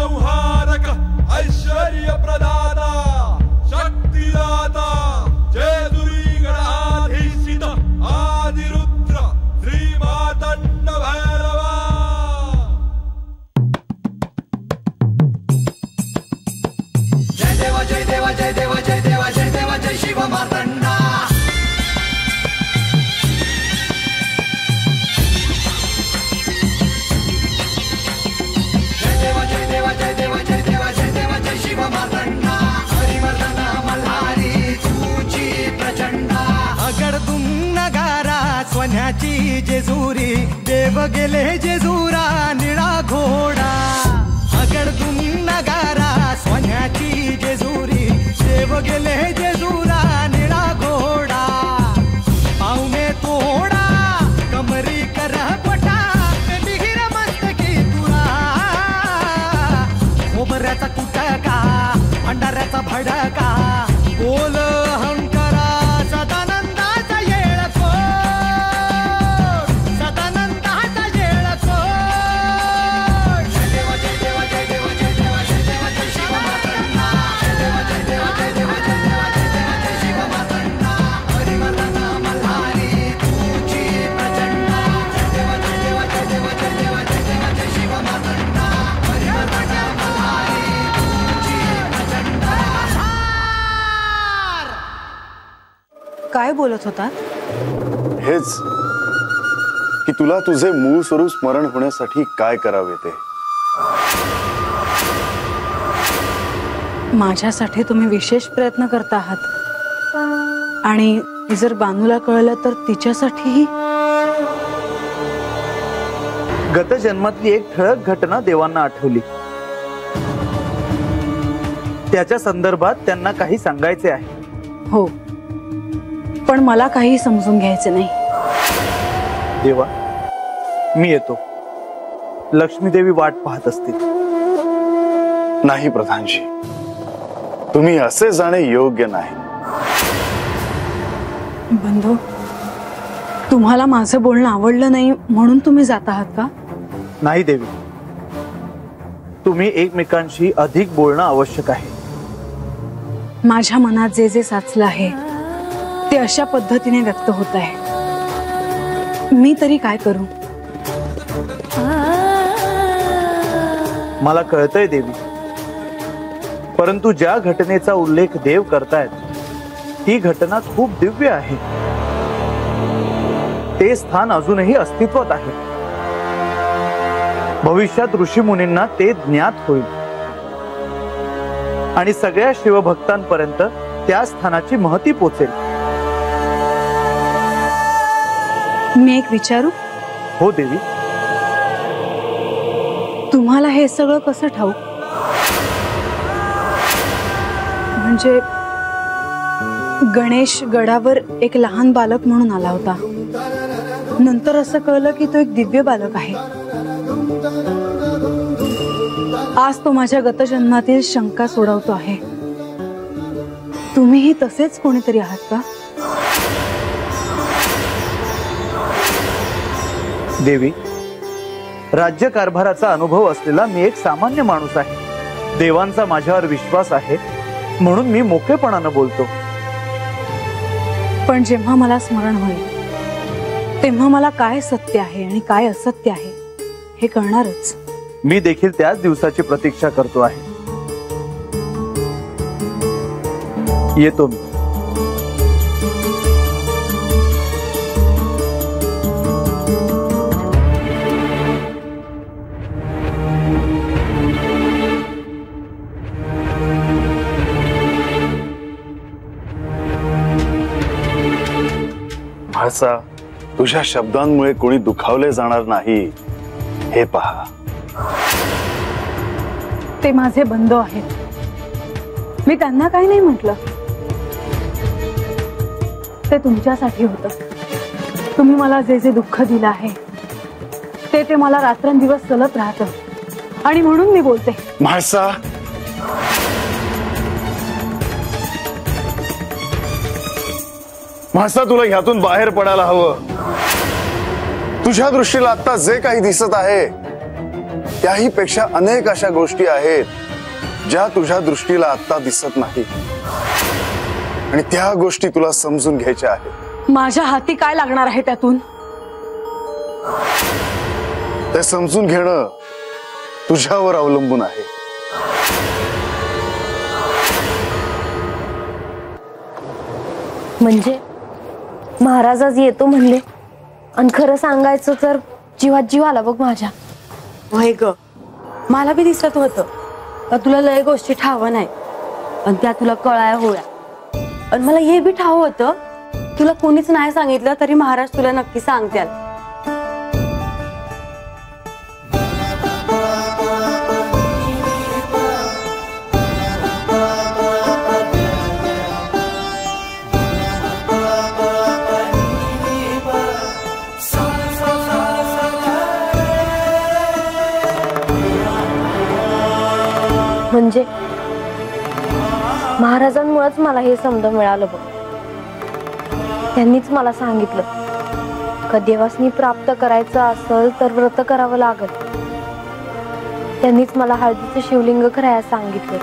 संहारक ऐश्वर्य प्रदाता शक्तिदाता जेजुरी गणाधीशित आदिरुद्र श्रीमातंड भैरवा। जय देवा जय देवा जय देवा जय देवा जय देवा जय शिव मार्तंडा। जय देवा जय देवा जय देवा जय देवा जय देवा जय शिव मार्तंडा। हरिवर्धना मल्हारी तुझी प्रचंडा। अगडतून नगारा सोन्याची जेजुरी देव गेले जेजुरा निळा घोडा। अगडतून नगारा सोन्याची जेजुरी देव गेले जेजुरा निळा घोडा। पाव में तोडा कमरी कर पटा मिहिर मस्तकी तुरा। खोबऱ्याचा कुटका भंडाऱ्याचा भडका बोल अहंकारा सदानंदाचा येळको सदानंदाचा येळको। जय देवा जय देवा जय देवा जय देवा जय देवा जय शिव मार्तंडा। जय देवा जय देवा जय देवा जय देवा जय देवा जय शिव मार्तंडा। हरिवर्धना मल्हारी तुझी प्रचंडा। जय देवा जय देवा जय देवा जय देवा जय देवा जय शिव मार्तंडा। हरिवर्धना मल्हारी तुझी प्रचंडा। काय बोलत होता? हेच की तुला तुझे मूळ स्वरूप स्मरण होण्यासाठी काय करावे ते। माझ्यासाठी तुम्ही विशेष प्रयत्न करता आहात आणि जर बानूला कळलं तर तिच्यासाठीही। गत जन्मातली एक ठळक घटना देवांना आठवली। त्याच्या संदर्भात त्यांना काही सांगायचे आहे। हो, पण मला काही समजून घ्यायचे नाही। देवा मी येतो। लक्ष्मी देवी वाट पाहत असतील। नाही प्रधानजी, तुम्ही असे जाणे योग्य नाही। बंधू, तुम्हाला माझं बोलणं आवडलं नाही म्हणून तुम्ही जात आहात का? नाही देवी, तुम्ही एकमेकांशी अधिक बोलणं आवश्यक आहे। माझ्या मनात जे जे साचलं आहे ते अशा पद्धतीने व्यक्त होत आहे। मी तरी काय करू? मला कळतंय देवी, परंतु ज्या घटनेचा उल्लेख देव करतायत ती घटना खूप दिव्य आहे। ते स्थान अजूनही अस्तित्वात आहे। भविष्यात ऋषीमुनींना ते ज्ञात होईल आणि सगळ्या शिवभक्तांपर्यंत त्या स्थानाची महती पोचेल। मी एक विचारू? हो देवी। तुम्हाला हे सगळं कसं ठाऊक? म्हणजे गणेश गडावर एक लहान बालक म्हणून आला होता, नंतर असं कळलं की तो एक दिव्य बालक आहे। आज तो माझ्या गतजन्मातील शंका सोडवतो आहे। तुम्हीही तसेच कोणीतरी आहात का? देवी, राज्यकारभाराचा अनुभव असलेला मी एक सामान्य माणूस आहे। देवांचा माझ्यावर विश्वास आहे म्हणून मी मोकळेपणाने बोलतो। पण जेव्हा मला स्मरण होईल तेव्हा मला काय सत्य आहे आणि काय असत्य आहे हे कळणारच। मी देखील त्याच दिवसाची प्रतीक्षा करतो आहे। येतो मी। भासा, तुझ्या शब्दांमुळे कोणी दुखावले जाणार नाही हे पहा। ते माझे बंधू आहेत, मी त्यांना काही नाही म्हटलं। ते तुमच्यासाठी होतं। तुम्ही मला जे जे दुःख दिलं आहे ते मला रात्रंदिवस चलत राहतं आणि म्हणून मी बोलते। भासा, भासा तुला ह्यातून बाहेर पडायला हवं। तुझ्या दृष्टीला आता जे काही दिसत आहे त्याही पेक्षा अनेक अशा गोष्टी आहेत ज्या तुझ्या दृष्टीला आता दिसत नाही आणि त्या गोष्टी तुला समजून घ्यायच्या आहेत. माझ्या हाती काय लागणार आहे त्यातून? ते समजून घेणं तुझ्यावर अवलंबून आहे. म्हणजे महाराज आज येतो म्हणले आणि खरं सांगायचं तर जीवात जीव आला बघ माझ्या. वय ग, मला बी दिसत होतं तुला लय गोष्टी ठाव नाही आणि त्या तुला कळाया होया. आणि मला हे बी ठाव होतं तुला कोणीच नाही सांगितलं तरी महाराज तुला नक्की सांगत्याल. म्हणजे महाराजांमुळेच मला हे समज मिळालं बघ. त्यांनीच मला सांगितलं का देवासनी प्राप्त करायचं असेल तर व्रत करावं लागल. त्यांनीच मला हळदीचं शिवलिंग करायला सांगितलं.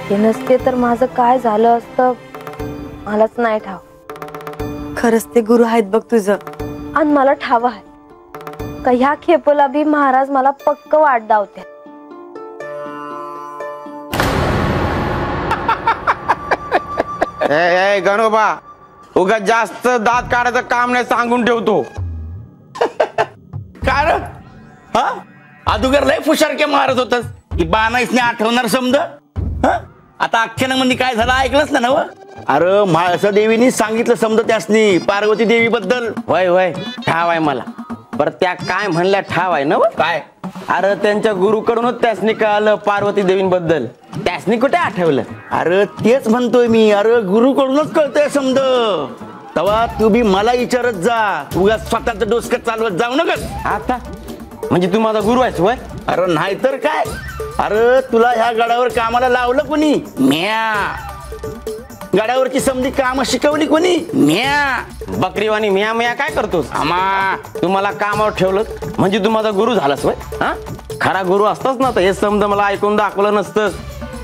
ते नसते तर माझं काय झालं असतं मलाच नाही ठाव. खरंच ते गुरु आहेत बघ तुझं. आणि मला ठाव आहे का ह्या खेपला बी महाराज मला पक्क वाट दावते. गणोबा उगा जास्त दात काढायचं काम नाही सांगून ठेवतो. काय रे? हा अदुगर लय फुशारके मारत होतस की बाणाईसने आठवणार समज. आता अख्ख्यानं म्हणजे काय झालं ऐकलंच ना? अरे म्हाळसा देवीनी सांगितलं समज त्यासनी पार्वती देवी बद्दल. वय वय ठाव आहे मला. पर त्या काय म्हणल्या ठाव आहे ना? काय? अरे त्यांच्या गुरुकडूनच त्यासनी कळालं पार्वती देवींबद्दल. त्यासनी कुठे आठवलं? अरे तेच म्हणतोय मी. अरे गुरुकडूनच कळतंय समज. तेव्हा तू बी मला विचारत जा. उगा स्वतःच डोसकं चालवत जाऊ नकस. आता म्हणजे तू माझा गुरु आहेस वय? अरे नाहीतर काय. अरे तुला ह्या गडावर कामाला लावलं कोणी? म्या. गडावरची समधी काम शिकवली कोणी? म्या. बकरीवाणी म्या म्या काय करतोस? आमा तू मला कामावर ठेवलं म्हणजे तू माझा गुरु झालास वय? हा खरा गुरु असताच ना तर हे समजा मला ऐकून दाखवलं नसतं.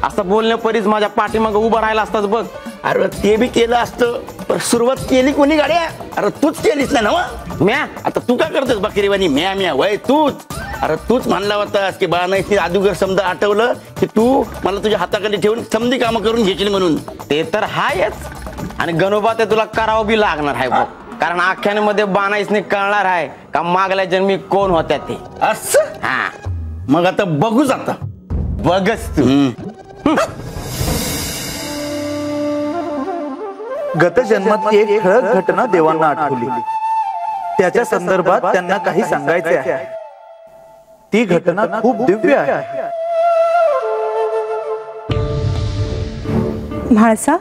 असं बोलण्या परीच माझ्या पाठीमागं उभं राहिला असताच बघ. अरे ते बी केलं असतं पण सुरुवात केली कोणी गाड्या? अरे तूच केलीस ना नवा म्या. आता तू काय करतोस बकरीवाणी म्या म्या? वय तूच. अरे तूच म्हणला होतास की बाणाईसनी अदुगर समजा आठवलं की तू मला तुझ्या हाताखाली ठेवून समधी कामं करून घेशील म्हणून. ते तर हायच. आणि गणोबा ते तुला करावं बी लागणार आहे बघ. कारण आख्यानामध्ये बाणाईसने कळणार आहे का मागल्या जन्मी कोण होत्या ते. असं? हा मग आता बघूच. आता बघच तू. गत जन्मातली एक ठळक घटना देवांना आठवली. त्याच्या संदर्भात त्यांना काही सांगायचे आहे. ती घटना खूप दिव्य आहे. म्हाळसा,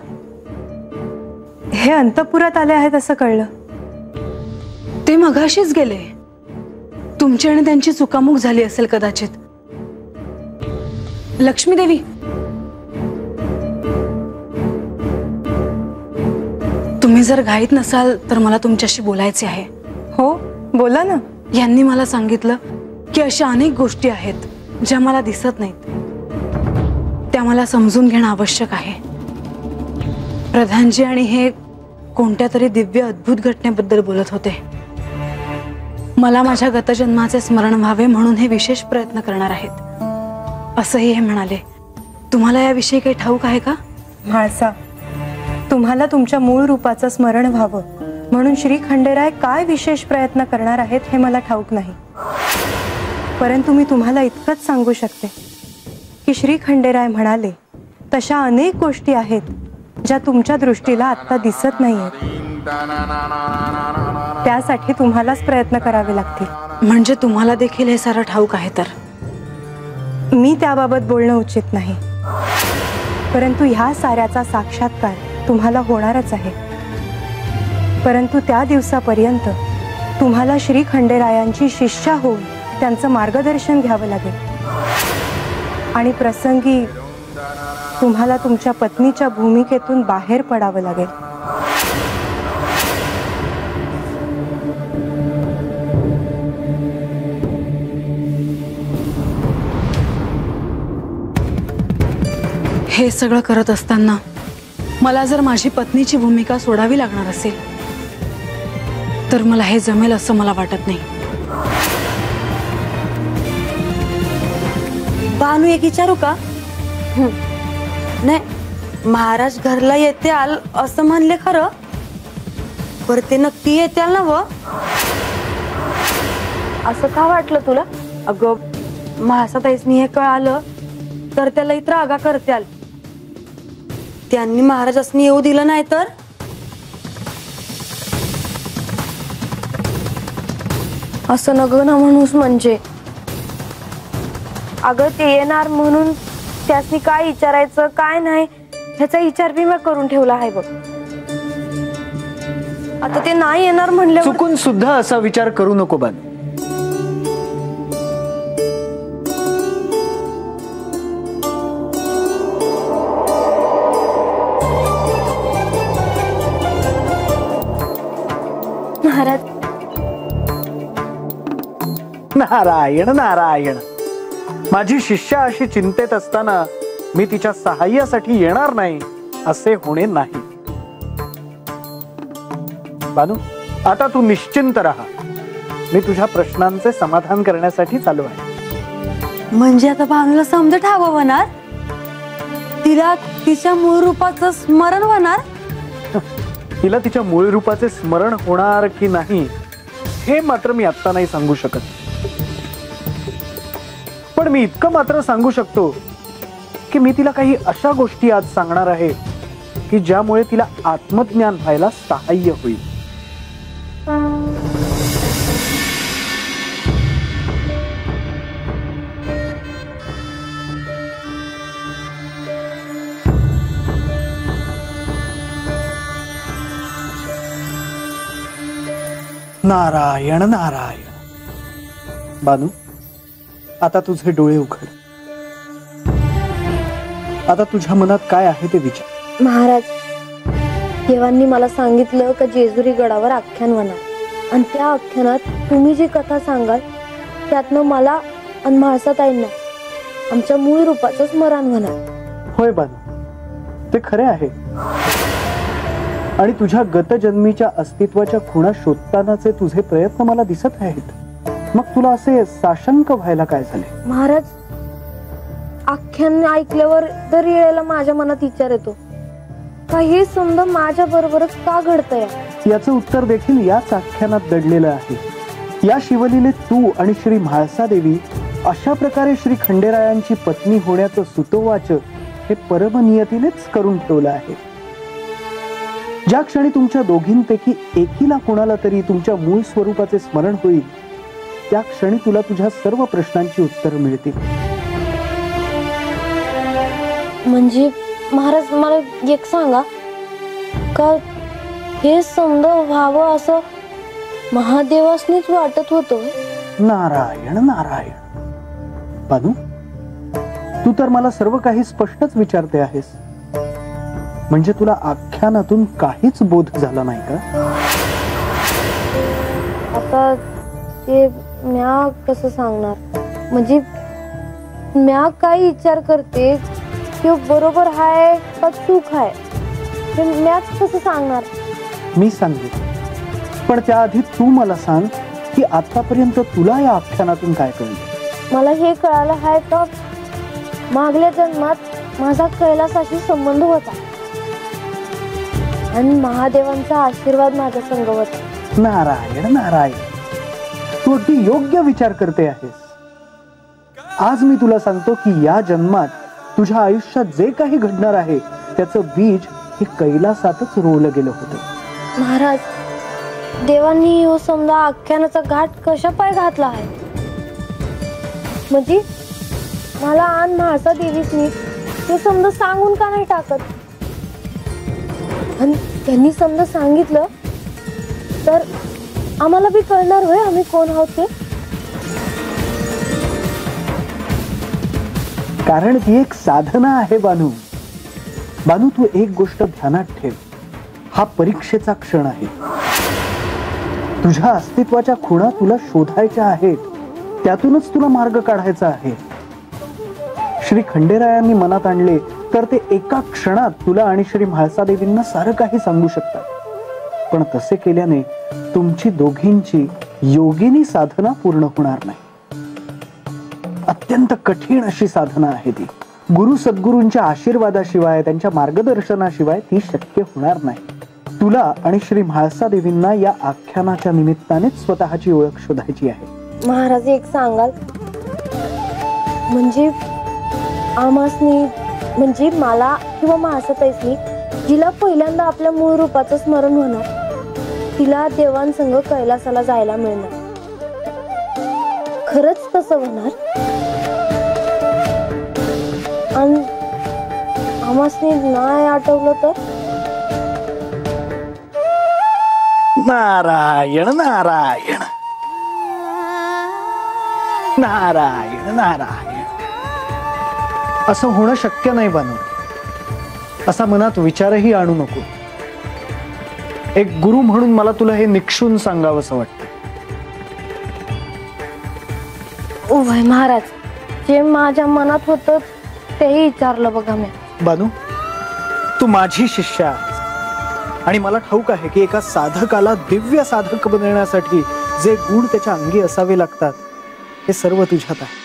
हे अंतपुरात आले आहेत असं कळलं. ते मगाशीच गेले. तुमची आणि त्यांची चुकामुक झाली असेल कदाचित. लक्ष्मी देवी, तुम्ही जर घाईत नसाल तर मला तुमच्याशी बोलायचे आहे. हो बोला ना. यांनी मला सांगितलं की अशा अनेक गोष्टी आहेत ज्या मला दिसत नाहीत. त्या मला समजून घेणं आवश्यक आहे. प्रधानजी आणि हे कोणत्या तरी दिव्य अद्भुत घटनेबद्दल बोलत होते. मला माझ्या गतजन्माचे स्मरण व्हावे म्हणून हे विशेष प्रयत्न करणार आहेत असंही हे म्हणाले. तुम्हाला याविषयी काही ठाऊक आहे का? म्हाळसा, तुम्हाला तुमच्या मूळ रूपाचं स्मरण व्हावं म्हणून श्री खंडेराय काय विशेष प्रयत्न करणार आहेत हे मला ठाऊक नाही. परंतु मी तुम्हाला इतकंच सांगू शकते की श्री खंडेराय म्हणाले तशा अनेक गोष्टी आहेत ज्या तुमच्या दृष्टीला आत्ता दिसत नाहीयेत. त्यासाठी तुम्हालाच प्रयत्न करावे लागतील. म्हणजे तुम्हाला देखील हे सारं ठाऊक आहे? तर मी त्याबाबत बोलणं उचित नाही. परंतु ह्या साऱ्याचा साक्षात्कार तुम्हाला होणारच आहे. परंतु त्या दिवसापर्यंत तुम्हाला श्री खंडेरायांची शिष्या होऊन त्यांचं मार्गदर्शन घ्यावं लागेल. आणि प्रसंगी तुम्हाला तुमच्या पत्नीच्या भूमिकेतून बाहेर पडावं लागेल. हे सगळं करत असताना मला जर माझी पत्नीची भूमिका सोडावी लागणार असेल तर मला हे जमेल असं मला वाटत नाही. भानू एक विचारू का? नाही, महाराज घरला येते आल असं म्हणले खरं, पर ते नक्की येत्याल ना व? असं का वाटलं तुला? अगं महासाताईसनी हे कळालं तर त्याला इतर आगा करत्याल. त्यांनी महाराजांनी येऊ दिलं नाही तर? असं नग ना म्हणूस म्हणजे. अगं ते येणार म्हणून त्यासनी काय विचारायचं काय नाही ह्याचा विचार बी मी करून ठेवला आहे बघ. आता ते नाही येणार म्हणले चुकून सुद्धा असा विचार करू नको बानू. महाराज. नारायण नारायण. माझी शिष्या अशी चिंतेत असताना मी तिच्या सहाय्यासाठी येणार नाही असे होणे नाही. बानू, आता तू निश्चिंत राहा. मी तुझ्या प्रश्नांचे समाधान करण्यासाठी चालू आहे. म्हणजे आता भानूला समज ठाव होणार, तिला तिच्या मूळ रूपाचं स्मरण होणार. तिला तिच्या मूळ रूपाचे स्मरण होणार की नाही हे मात्र मी आता नाही सांगू शकत. पण मी इतकं मात्र सांगू शकतो की मी तिला काही अशा गोष्टी आज सांगणार आहे की ज्यामुळे तिला आत्मज्ञान व्हायला सहाय्य होईल. नारायण नारायण. बानू, आता तुझे डोळे उघड. आता तुझ्या मनात काय आहे ते विचार. महाराज, देवांनी मला सांगितलं का जेजुरी गडावर आख्यान होणार आणि त्या आख्यानात तुम्ही जी कथा सांगाल त्यातनं मला आणि म्हाळसाताईंना आमच्या मूळ रूपाचं स्मरण होणार. होय बानू, ते खरे आहे. आणि तुझ्या गतजन्मीच्या अस्तित्वाच्या खुणा शोधतानाचे तुझे प्रयत्न मला दिसत आहेत. मग तुला असे साशंक व्हायला काय झाले? महाराज, आख्यान ऐकल्यावर दर वेळेला माझ्या मनात विचार येतो का हे समजा माझ्या बरोबरच का घडतंय. याचं उत्तर देखील याच आख्यानात दडलेलं आहे. या शिवलीलेत तू आणि श्री म्हाळसा देवी अशा प्रकारे श्री खंडेरायांची पत्नी होण्याचं सुतोवाच हे परमनियतीनेच करून ठेवलं आहे. ज्या क्षणी तुमच्या दोघींपैकी एकीला कोणाला तरी तुमच्या मूळ स्वरूपाचे स्मरण होईल त्या क्षणी तुला तुझ्या सर्व प्रश्नांची उत्तरं मिळतील. म्हणजे महाराज, मला एक सांगा का हे समजा व्हावं असं महादेवासनीच वाटत होतं. नारायण नारायण. बानू, तू तर मला सर्व काही स्पष्टच विचारते आहेस. म्हणजे तुला आख्यानातून काहीच बोध झाला नाही का? आता ते म्या कसं सांगणार. म्हणजे म्या काय विचार करते तो बरोबर आहे का चूक आहे हे म्याच कसं सांगणार. मी सांगेन, पण त्याआधी तू मला सांग की आतापर्यंत तुला या आख्यानातून काय कळलं. मला हे कळालं आहे का मागल्या जन्मात माझा कैलासाशी संबंध होता आणि महादेवांचा आशीर्वाद माझ्या संग होता. नारायण नारायण. तू अगदी योग्य विचार करते आहेस. आज मी तुला सांगतो की या जन्मात तुझ्या आयुष्यात जे काही घडणार आहे त्याचं बीज हे कैलासातच रोवलं गेलं होतं. महाराज, देवांनी हो समजा आख्यानाचा घाट कशा पाय घातला आहे. म्हणजे मला आन म्हाळसा देवीसनी ते समजा सांगून का नाही टाकत. आणि त्यांनी समजा सांगितलं तर आम्हाला बी कळणार होय आम्ही कोण आहोत ते. कारण ती एक साधना आहे बानू. बानू, तू एक गोष्ट ध्यानात ठेव. हा परीक्षेचा क्षण आहे. तुझ्या अस्तित्वाच्या खुणा तुला शोधायच्या आहेत. त्यातूनच तुला मार्ग काढायचा आहे. श्री खंडेरायांनी मनात आणले तर ते एका क्षणात तुला आणि श्री म्हाळसा देवींना सारं काही सांगू शकतात. पण तसे केल्याने तुमची दोघींची योगिनी साधना पूर्ण होणार नाही. अत्यंत कठीण अशी साधना आहे ती. गुरु सद्गुरूंच्या आशीर्वादाशिवाय, त्यांच्या मार्गदर्शनाशिवाय ती शक्य होणार नाही. तुला आणि श्री म्हाळसा देवींना या आख्यानाच्या निमित्तानेच स्वतःची ओळख शोधायची आहे. महाराज एक सांगाल, म्हणजे आमासनी, म्हणजे मला किंवा म्हाळसाताईसनी जिला पहिल्यांदा आपल्या मूळ रूपाचं स्मरण होणार, तिला देवांसंग कैलासाला जायला मिळणार. खरंच तसं होणार? आणि आमासनी नाही आठवलं तर? नारायण नारायण नारायण नारायण. असं होणं शक्य नाही बानू. असा मनात विचारही आणू नको. एक गुरु म्हणून मला तुला हे निक्षून सांगावंसं वाटतं. उभय महाराज, जे माझ्या मनात होतं तेही विचारलं बघा मी. बानू, तू माझी शिष्या आहेस आणि मला ठाऊक आहे की एका साधकाला दिव्य साधक बनवण्यासाठी जे गुण त्याच्या अंगी असावे लागतात हे सर्व तुझ्यात आहे.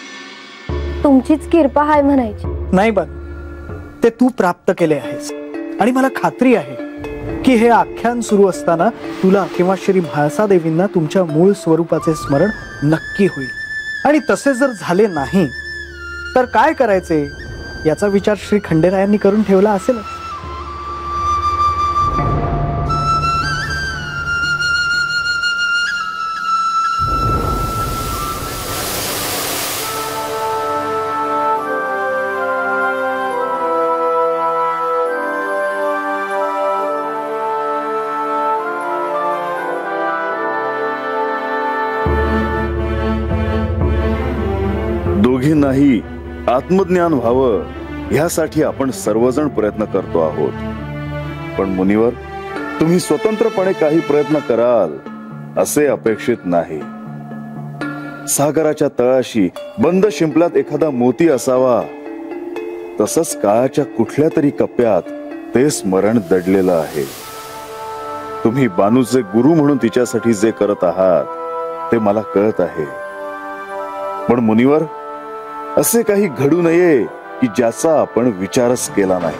तुमचीच कृपा आहे म्हणायची. नाही बानू, ते तू प्राप्त केले आहेस आणि मला खात्री आहे की हे आख्यान सुरू असताना तुला किंवा श्री म्हाळसा देवींना तुमच्या मूळ स्वरूपाचे स्मरण नक्की होईल. आणि तसे जर झाले नाही तर काय करायचे याचा विचार श्री खंडेरायांनी करून ठेवला असेल. दोघींनाही आत्मज्ञान व्हावं ह्यासाठी आपण सर्वजण प्रयत्न करतो आहोत. पण मुनिवर, तुम्ही स्वतंत्रपणे काही प्रयत्न कराल असे अपेक्षित नाही. सागराच्या तळाशी बंद शिंपल्यात एखादा मोती असावा, तसंच काळाच्या कुठल्या तरी कप्प्यात ते स्मरण दडलेलं आहे. तुम्ही बानूचे गुरु म्हणून तिच्यासाठी जे करत आहात ते मला कळत आहे. पण मुनिवर, असे काही घडू नये की ज्याचा आपण विचारच केला नाही.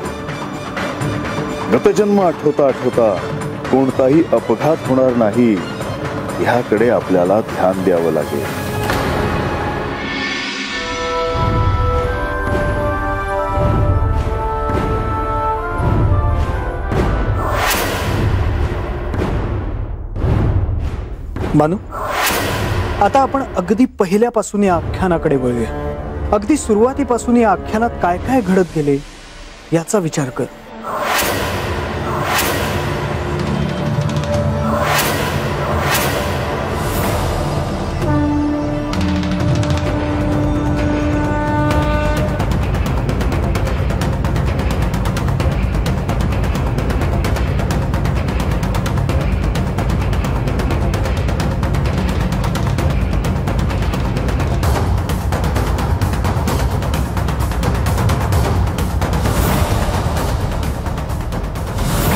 गतजन्म आठवता आठवता कोणताही अपघात होणार नाही ह्याकडे आपल्याला ध्यान द्यावं लागेल. मानू, आता आपण अगदी पहिल्यापासून या आख्यानाकडे वळूया. अगदी सुरुवातीपासून या आख्यानात काय काय घडत गेले याचा विचार कर.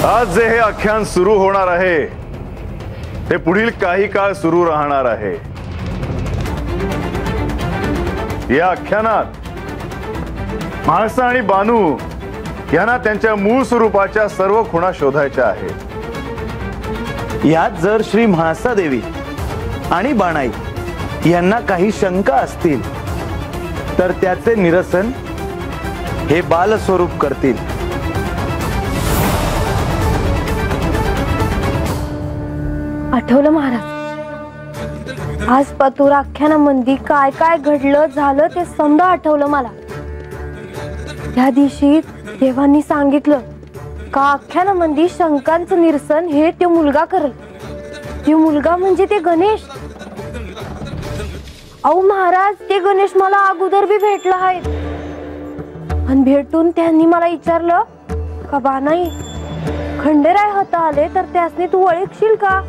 आज जे हे आख्यान सुरू होणार आहे ते पुढील काही काळ सुरू राहणार आहे. या आख्यानात म्हाळसा आणि बानू यांना त्यांच्या मूळ स्वरूपाच्या सर्व खुणा शोधायच्या आहेत. यात जर श्री म्हाळसा देवी आणि बाणाई यांना काही शंका असतील तर त्याचे निरसन हे बालस्वरूप करतील. आठवलं महाराज, आज पतूर आख्यानामध्ये काय काय घडलं झालं ते समजा आठवलं मला. त्या दिवशी देवांनी सांगितलं का आख्यानामध्ये शंकांचं निरसन हे ते मुलगा करल. ते मुलगा म्हणजे ते गणेश. अहो महाराज, ते गणेश मला अगोदर बी भेटला आहे आणि भेटून त्यांनी मला विचारलं का बानाई, खंडेराय हाता आले तर त्यासनी तू ओळखशील का?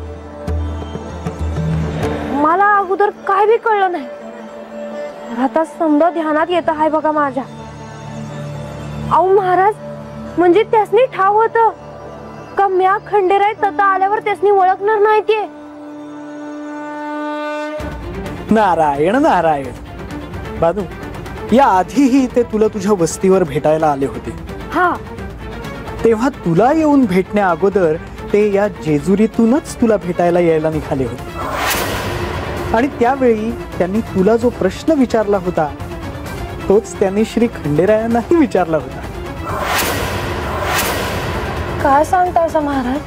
मला अगोदर काय बी कळलं नाही. आता समजा ध्यानात येत आहे बघा माझ्या. अहो महाराज, म्हणजे त्यासनी ठाव होत का म्या खंडेराय तता आल्यावर त्यासनी ओळखणार नाही ते? नारायण नारायण. बानू, या आधीही ते तुला तुझ्या वस्तीवर भेटायला आले होते. हा, तेव्हा तुला येऊन भेटण्या अगोदर ते या जेजुरीतूनच तुला भेटायला यायला निघाले होते. आणि त्यावेळी त्यांनी तुला जो प्रश्न विचारला होता तोच त्यांनी श्री खंडेरायांनाही विचारला होता. काय सांगता असं महाराज?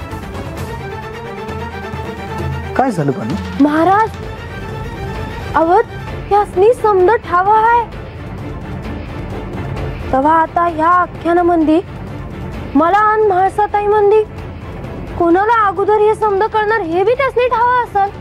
काय झालं बानू? महाराज, अवध त्यासनी समज ठाव आहे. तेव्हा आता ह्या आख्यानामंदी मला आणि म्हाळसाताई मंदी कोणाला अगोदर हे समज करणार हे बी त्यासनी ठाव असेल.